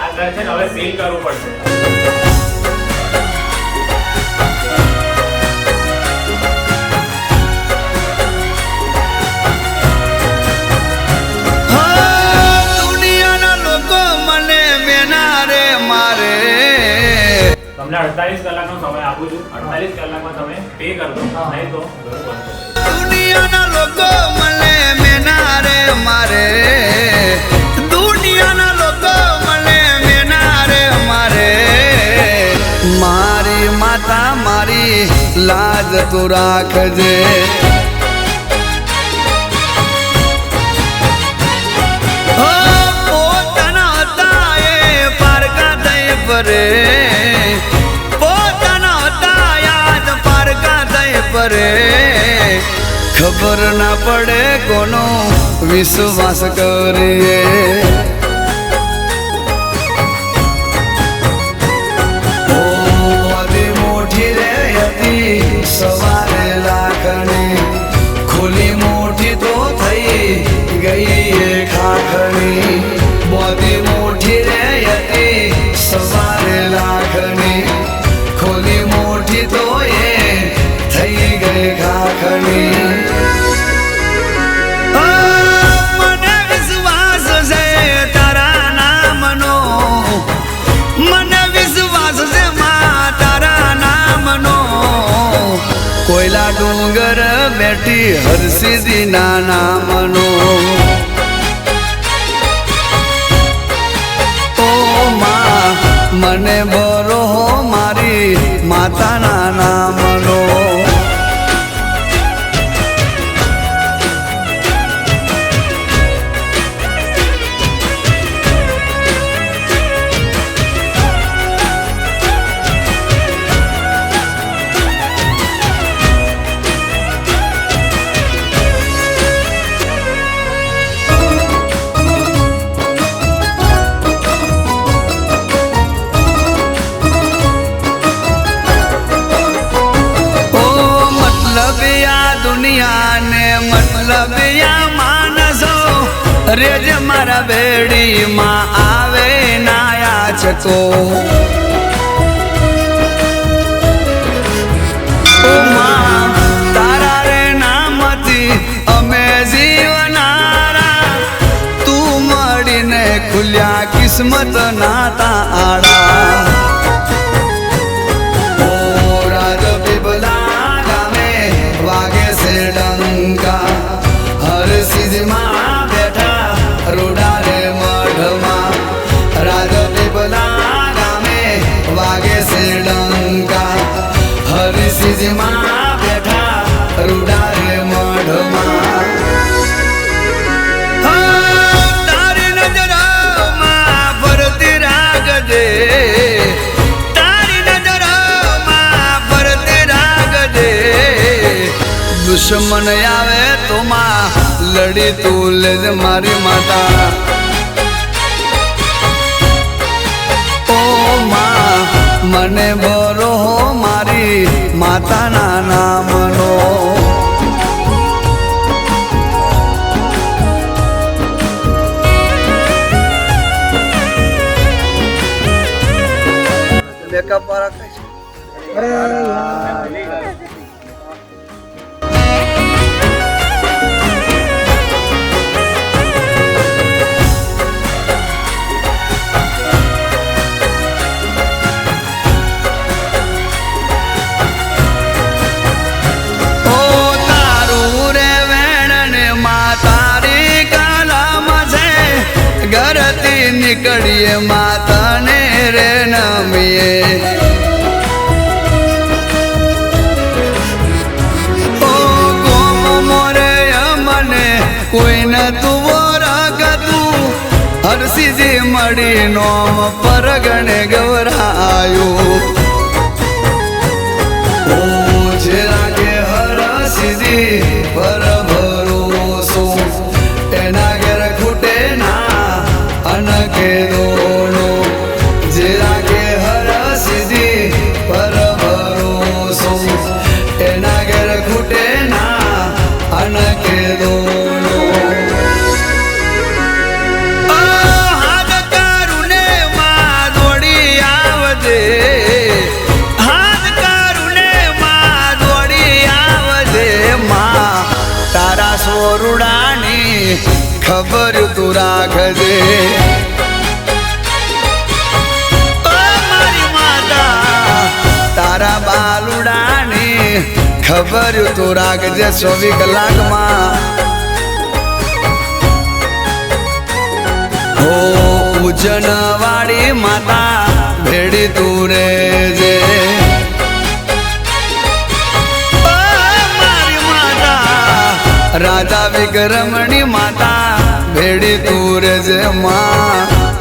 આ ઘર છે ને હવે સીલ કરવું પડશે. તમને 48 કલાકનો સમય આપું છું. 48 કલાકમાં તમે પે કરજો, નહીં તો ઘર બંધ. દુનિયાના લોકો મને મેના રે મારે, દુનિયાના લોકો મને મેના રે મારે. મારી માતા મારી લાજ તું રાખજે. પોતાના હતા એ પારકા થઈ પરે, ખબર ના પડે કોનો વિશ્વાસ કરીએ. બધી મોટી રે હતી સવારે લાખણી, ખુલી મોટી તો થઈ ગઈ એ ખાખણી. બધી મોટી રે હતી સવારે લાખણી, ખુલી મોટી તો એ થઈ ગઈ ખાખણી. મને વિશ્વાસ છે તારા નામનો, મને વિશ્વાસ છે માં તારા નામનો. કોયલા ડુંગર બેઠી હરસિદ્ધિ ના નામનો. ઓ માં મને બરો મારી માતાના નામનો. દુનિયાને મતલબ યા માનસો રેજ મારા બેડીમાં આવે નાયા છે તો. ઓ માં તારા રે નામથી અમે જીવનારા, તું મળીને ખુલ્યા કિસ્મત નાતા આડા. હરસિદ્ધમાં બેઠા રોડા રે મઢમાં, રાજપીપળા ગામે વાગે છે ડંકા. હરસિદ્ધમાં બેઠા રોડા રે મઢમાં. તારી નજરમાં ફરતી રાખજે, તારી નજરમાં ફરતી રાખજે. દુશ્મન આવે તો માં લડી તું લેજ મારી માતા. ઓ માં મને બરો મારી માતાના નામનો. મેકઅપ વાળા કઈ છે? નીકળીએ માતાને રે નમીએ. ઓ ગોમ મોરે મને કોઈ ન તું રાખતું, હરસિદ્ધિ મળી નોમ પરગણે ગવરાયું. ઓ જે લાગે હરસિદ્ધિ પર ભરોસો, એના ઘેર ખૂટે ના અનકે દોનો. જે લાગે હરસિદ્ધિ પર ભરોસો, એના ઘેર ખૂટે ના અનકે દોનો. હાથ કારુને મોરુડાની ખબર તું રાખજે મારી માતા તારા બાલુડાની ખબર તું રાખજે 24 કલાકમાં હો ઉજન વાળી માતા ભેડી તું રેજે રાજા વિક્રમણી માતા ભેડી તું રેજે માં